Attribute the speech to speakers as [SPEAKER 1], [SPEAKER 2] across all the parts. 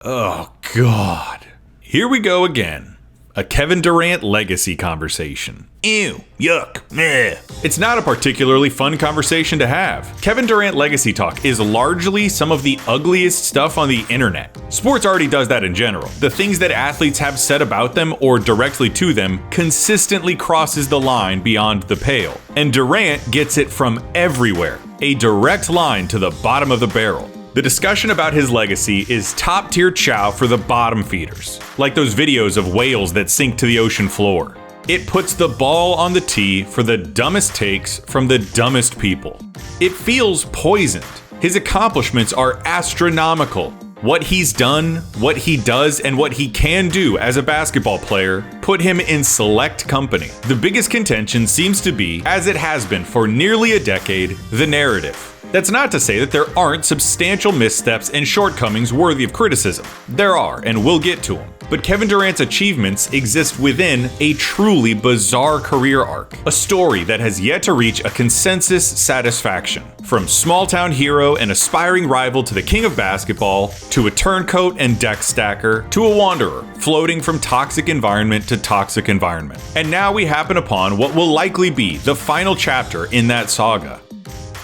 [SPEAKER 1] Oh, God. Here we go again. A Kevin Durant legacy conversation. Ew, yuck, meh. It's not a particularly fun conversation to have. Kevin Durant legacy talk is largely some of the ugliest stuff on the internet. Sports already does that in general. The things that athletes have said about them or directly to them consistently crosses the line beyond the pale. And Durant gets it from everywhere. A direct line to the bottom of the barrel. The discussion about his legacy is top tier chow for the bottom feeders, like those videos of whales that sink to the ocean floor. It puts the ball on the tee for the dumbest takes from the dumbest people. It feels poisoned. His accomplishments are astronomical. What he's done, what he does, and what he can do as a basketball player put him in select company. The biggest contention seems to be, as it has been for nearly a decade, the narrative. That's not to say that there aren't substantial missteps and shortcomings worthy of criticism. There are, and we'll get to them. But Kevin Durant's achievements exist within a truly bizarre career arc, a story that has yet to reach a consensus satisfaction. From small-town hero and aspiring rival to the king of basketball, to a turncoat and deck stacker, to a wanderer, floating from toxic environment to toxic environment. And now we happen upon what will likely be the final chapter in that saga.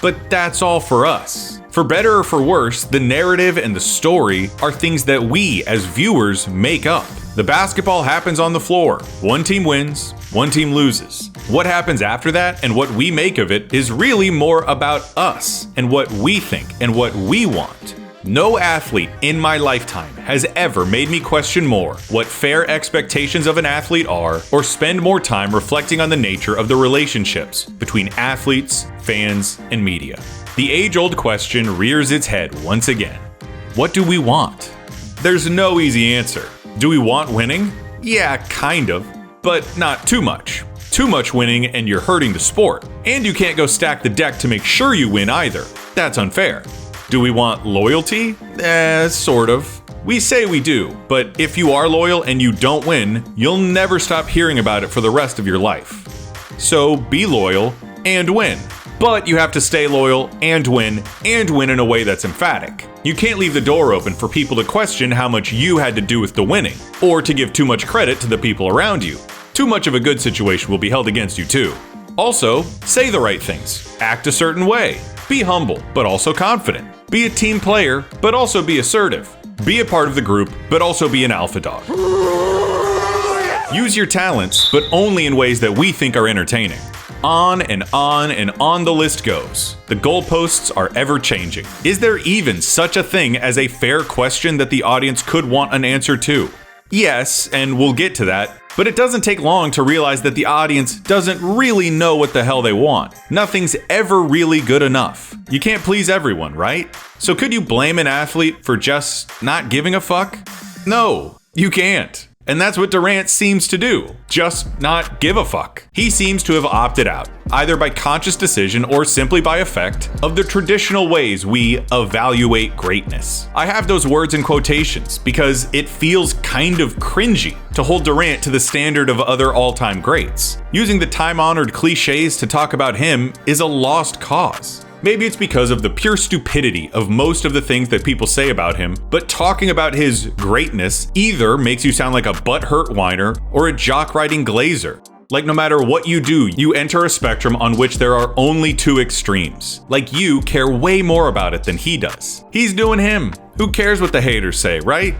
[SPEAKER 1] But that's all for us. For better or for worse, the narrative and the story are things that we, as viewers, make up. The basketball happens on the floor. One team wins, one team loses. What happens after that and what we make of it is really more about us and what we think and what we want. No athlete in my lifetime has ever made me question more what fair expectations of an athlete are, or spend more time reflecting on the nature of the relationships between athletes, fans, and media. The age-old question rears its head once again. What do we want? There's no easy answer. Do we want winning? Yeah, kind of, but not too much. Too much winning and you're hurting the sport. And you can't go stack the deck to make sure you win either. That's unfair. Do we want loyalty? Sort of. We say we do, but if you are loyal and you don't win, you'll never stop hearing about it for the rest of your life. So be loyal and win. But you have to stay loyal and win in a way that's emphatic. You can't leave the door open for people to question how much you had to do with the winning, or to give too much credit to the people around you. Too much of a good situation will be held against you too. Also, say the right things. Act a certain way. Be humble, but also confident. Be a team player, but also be assertive. Be a part of the group, but also be an alpha dog. Use your talents, but only in ways that we think are entertaining. On and on and on the list goes. The goalposts are ever changing. Is there even such a thing as a fair question that the audience could want an answer to? Yes, and we'll get to that. But it doesn't take long to realize that the audience doesn't really know what the hell they want. Nothing's ever really good enough. You can't please everyone, right? So could you blame an athlete for just not giving a fuck? No, you can't. And that's what Durant seems to do. Just not give a fuck. He seems to have opted out, either by conscious decision or simply by effect, of the traditional ways we evaluate greatness. I have those words in quotations because it feels kind of cringy to hold Durant to the standard of other all-time greats. Using the time-honored cliches to talk about him is a lost cause. Maybe it's because of the pure stupidity of most of the things that people say about him, but talking about his greatness either makes you sound like a butthurt whiner or a jock-riding glazer. Like no matter what you do, you enter a spectrum on which there are only two extremes. Like you care way more about it than he does. He's doing him. Who cares what the haters say, right?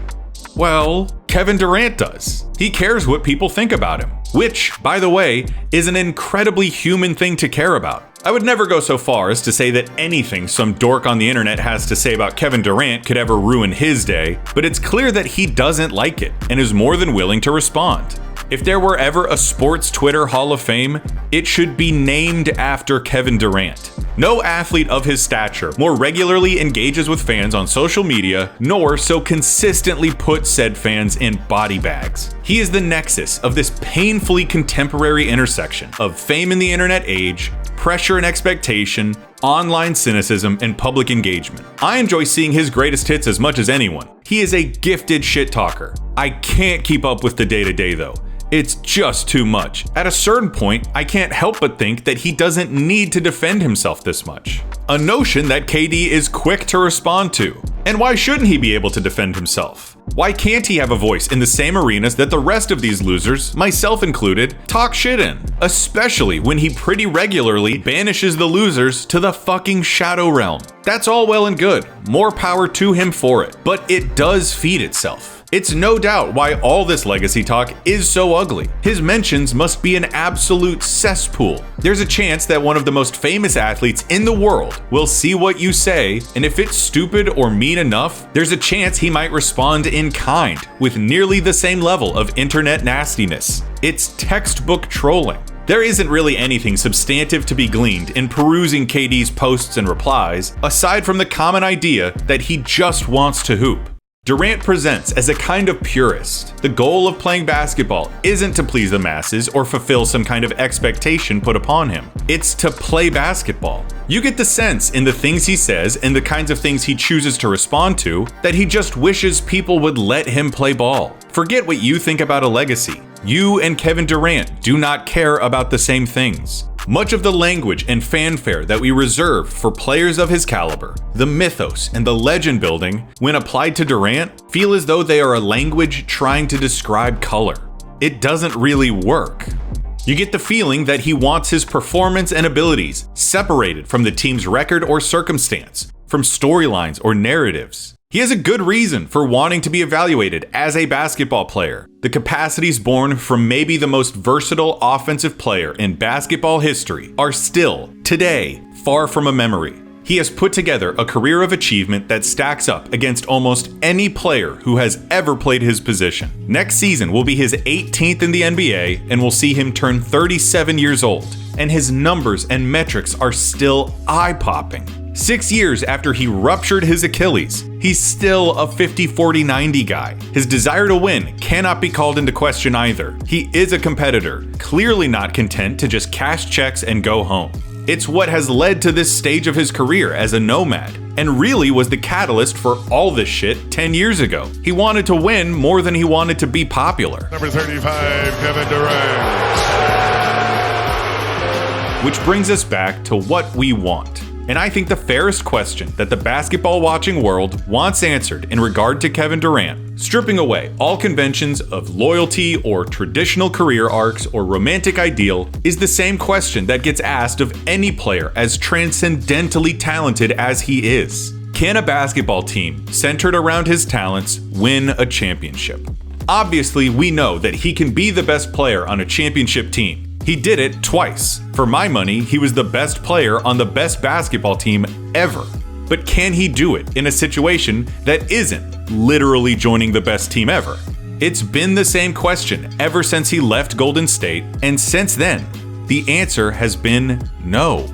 [SPEAKER 1] Well, Kevin Durant does. He cares what people think about him, which, by the way, is an incredibly human thing to care about. I would never go so far as to say that anything some dork on the internet has to say about Kevin Durant could ever ruin his day, but it's clear that he doesn't like it and is more than willing to respond. If there were ever a sports Twitter Hall of Fame, it should be named after Kevin Durant. No athlete of his stature more regularly engages with fans on social media, nor so consistently puts said fans in body bags. He is the nexus of this painfully contemporary intersection of fame in the internet age, pressure and expectation, online cynicism, and public engagement. I enjoy seeing his greatest hits as much as anyone. He is a gifted shit talker. I can't keep up with the day-to-day though. It's just too much. At a certain point, I can't help but think that he doesn't need to defend himself this much. A notion that KD is quick to respond to. And why shouldn't he be able to defend himself? Why can't he have a voice in the same arenas that the rest of these losers, myself included, talk shit in? Especially when he pretty regularly banishes the losers to the fucking Shadow Realm. That's all well and good, more power to him for it, but it does feed itself. It's no doubt why all this legacy talk is so ugly. His mentions must be an absolute cesspool. There's a chance that one of the most famous athletes in the world will see what you say, and if it's stupid or mean enough, there's a chance he might respond in kind with nearly the same level of internet nastiness. It's textbook trolling. There isn't really anything substantive to be gleaned in perusing KD's posts and replies, aside from the common idea that he just wants to hoop. Durant presents as a kind of purist. The goal of playing basketball isn't to please the masses or fulfill some kind of expectation put upon him. It's to play basketball. You get the sense in the things he says and the kinds of things he chooses to respond to that he just wishes people would let him play ball. Forget what you think about a legacy. You and Kevin Durant do not care about the same things. Much of the language and fanfare that we reserve for players of his caliber, the mythos and the legend building, when applied to Durant, feel as though they are a language trying to describe color. It doesn't really work. You get the feeling that he wants his performance and abilities separated from the team's record or circumstance, from storylines or narratives. He has a good reason for wanting to be evaluated as a basketball player. The capacities born from maybe the most versatile offensive player in basketball history are still, today, far from a memory. He has put together a career of achievement that stacks up against almost any player who has ever played his position. Next season will be his 18th in the NBA, and we'll see him turn 37 years old. And his numbers and metrics are still eye-popping. 6 years after he ruptured his Achilles, he's still a 50-40-90 guy. His desire to win cannot be called into question either. He is a competitor, clearly not content to just cash checks and go home. It's what has led to this stage of his career as a nomad, and really was the catalyst for all this shit 10 years ago. He wanted to win more than he wanted to be popular.
[SPEAKER 2] Number 35, Kevin Durant.
[SPEAKER 1] Which brings us back to what we want. And I think the fairest question that the basketball watching world wants answered in regard to Kevin Durant, stripping away all conventions of loyalty or traditional career arcs or romantic ideal, is the same question that gets asked of any player as transcendently talented as he is. Can a basketball team centered around his talents win a championship? Obviously, we know that he can be the best player on a championship team. He did it twice. For my money, he was the best player on the best basketball team ever. But can he do it in a situation that isn't literally joining the best team ever? It's been the same question ever since he left Golden State, and since then, the answer has been no.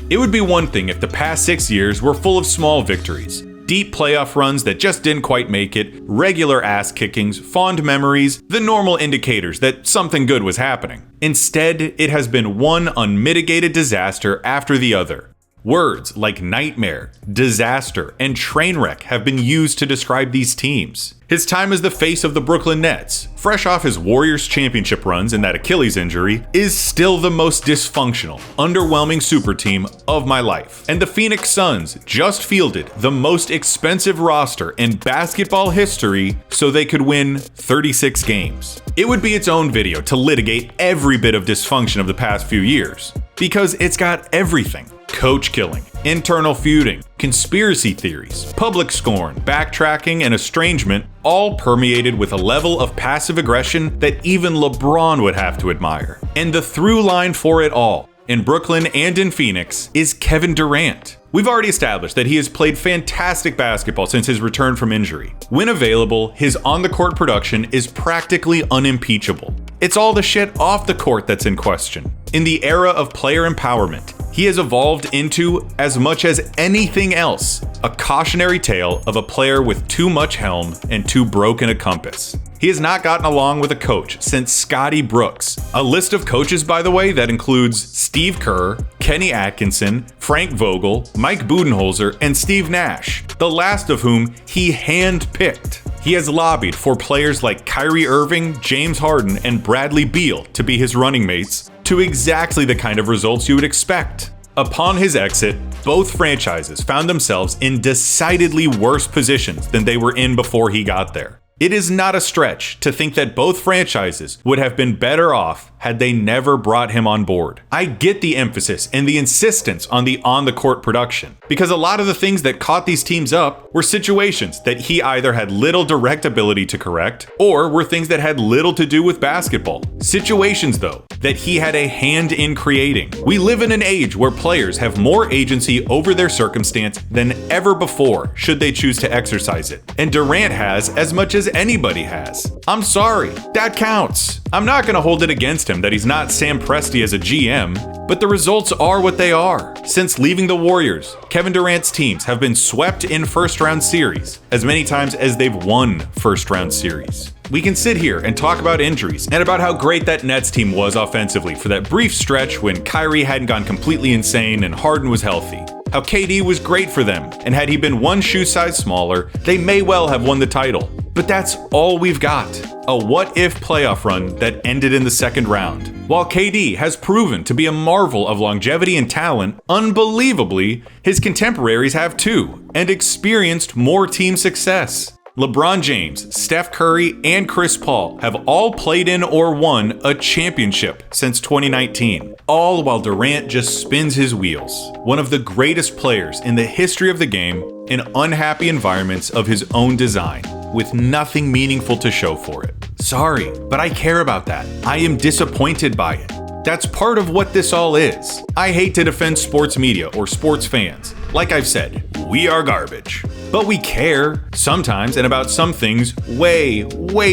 [SPEAKER 1] It would be one thing if the past 6 years were full of small victories, deep playoff runs that just didn't quite make it, regular ass kickings, fond memories, the normal indicators that something good was happening. Instead, it has been one unmitigated disaster after the other. Words like nightmare, disaster, and train wreck have been used to describe these teams. His time as the face of the Brooklyn Nets, fresh off his Warriors championship runs and that Achilles injury, is still the most dysfunctional, underwhelming super team of my life. And the Phoenix Suns just fielded the most expensive roster in basketball history so they could win 36 games. It would be its own video to litigate every bit of dysfunction of the past few years, because it's got everything. Coach killing, internal feuding, conspiracy theories, public scorn, backtracking, and estrangement, all permeated with a level of passive aggression that even LeBron would have to admire. And the through line for it all, in Brooklyn and in Phoenix, is Kevin Durant. We've already established that he has played fantastic basketball since his return from injury. When available, his on-the-court production is practically unimpeachable. It's all the shit off the court that's in question. In the era of player empowerment, he has evolved into, as much as anything else, a cautionary tale of a player with too much helm and too broken a compass. He has not gotten along with a coach since Scotty Brooks. A list of coaches, by the way, that includes Steve Kerr, Kenny Atkinson, Frank Vogel, Mike Budenholzer, and Steve Nash, the last of whom he handpicked. He has lobbied for players like Kyrie Irving, James Harden, and Bradley Beal to be his running mates, to exactly the kind of results you would expect. Upon his exit, both franchises found themselves in decidedly worse positions than they were in before he got there. It is not a stretch to think that both franchises would have been better off had they never brought him on board. I get the emphasis and the insistence on the on-the-court production, because a lot of the things that caught these teams up were situations that he either had little direct ability to correct, or were things that had little to do with basketball. Situations, though, that he had a hand in creating. We live in an age where players have more agency over their circumstance than ever before, should they choose to exercise it. And Durant has as much as anybody has. I'm sorry, that counts. I'm not going to hold it against him that he's not Sam Presti as a GM, but the results are what they are. Since leaving the Warriors, Kevin Durant's teams have been swept in first-round series as many times as they've won first-round series. We can sit here and talk about injuries and about how great that Nets team was offensively for that brief stretch when Kyrie hadn't gone completely insane and Harden was healthy. How KD was great for them, and had he been one shoe size smaller, they may well have won the title. But that's all we've got. A what-if playoff run that ended in the second round. While KD has proven to be a marvel of longevity and talent, unbelievably, his contemporaries have too, and experienced more team success. LeBron James, Steph Curry, and Chris Paul have all played in or won a championship since 2019, all while Durant just spins his wheels. One of the greatest players in the history of the game in unhappy environments of his own design, with nothing meaningful to show for it. Sorry, but I care about that. I am disappointed by it. That's part of what this all is. I hate to defend sports media or sports fans. Like I've said, we are garbage. But we care, sometimes, and about some things way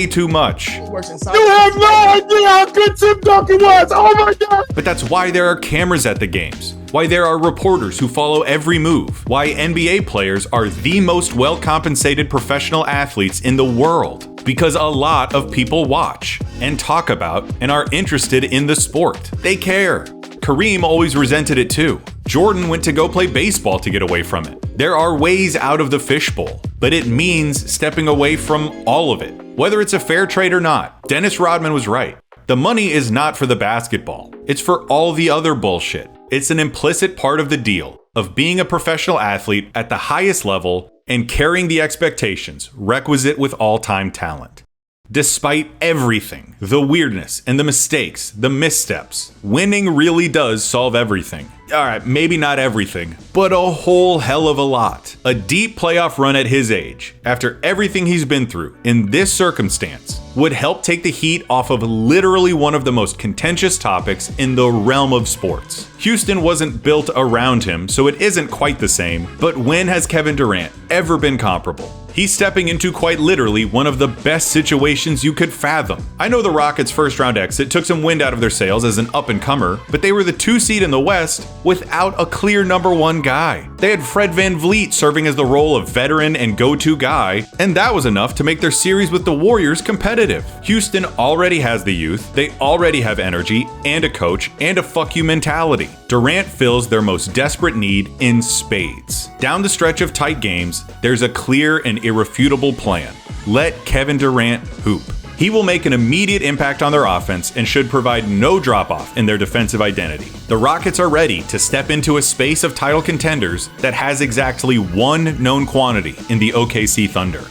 [SPEAKER 1] too much.
[SPEAKER 3] You have no idea how good Tim Duncan was! Oh my god!
[SPEAKER 1] But that's why there are cameras at the games. Why there are reporters who follow every move. Why NBA players are the most well-compensated professional athletes in the world. Because a lot of people watch and talk about and are interested in the sport. They care. Kareem always resented it too. Jordan went to go play baseball to get away from it. There are ways out of the fishbowl, but it means stepping away from all of it. Whether it's a fair trade or not, Dennis Rodman was right. The money is not for the basketball. It's for all the other bullshit. It's an implicit part of the deal of being a professional athlete at the highest level and carrying the expectations requisite with all-time talent. Despite everything, the weirdness and the mistakes, the missteps, winning really does solve everything. Alright, maybe not everything, but a whole hell of a lot. A deep playoff run at his age, after everything he's been through, in this circumstance, would help take the heat off of literally one of the most contentious topics in the realm of sports. Houston wasn't built around him, so it isn't quite the same, but when has Kevin Durant ever been comparable? He's stepping into quite literally one of the best situations you could fathom. I know the Rockets' first-round exit took some wind out of their sails as an up-and-comer, but they were the 2 seed in the West without a clear number 1 guy. They had Fred VanVleet serving as the role of veteran and go-to guy, and that was enough to make their series with the Warriors competitive. Houston already has the youth, they already have energy, and a coach, and a fuck you mentality. Durant fills their most desperate need in spades. Down the stretch of tight games, there's a clear and irrefutable plan. Let Kevin Durant hoop. He will make an immediate impact on their offense and should provide no drop-off in their defensive identity. The Rockets are ready to step into a space of title contenders that has exactly one known quantity in the OKC Thunder.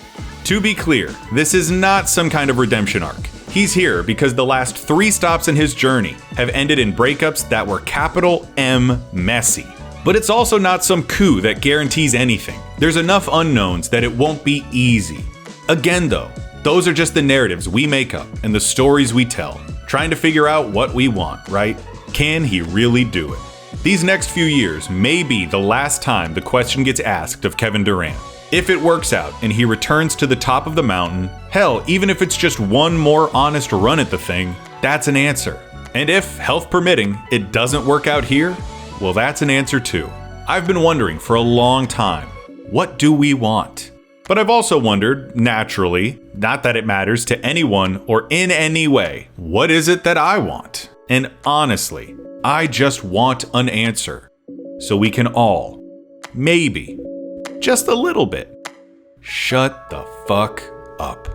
[SPEAKER 1] To be clear, this is not some kind of redemption arc. He's here because the last 3 stops in his journey have ended in breakups that were capital M messy. But it's also not some coup that guarantees anything. There's enough unknowns that it won't be easy. Again though, those are just the narratives we make up and the stories we tell, trying to figure out what we want, right? Can he really do it? These next few years may be the last time the question gets asked of Kevin Durant. If it works out and he returns to the top of the mountain, hell, even if it's just one more honest run at the thing, that's an answer. And if, health permitting, it doesn't work out here, well, that's an answer too. I've been wondering for a long time, what do we want? But I've also wondered, naturally, not that it matters to anyone or in any way, what is it that I want? And honestly, I just want an answer. So we can all, maybe, just a little bit, shut the fuck up.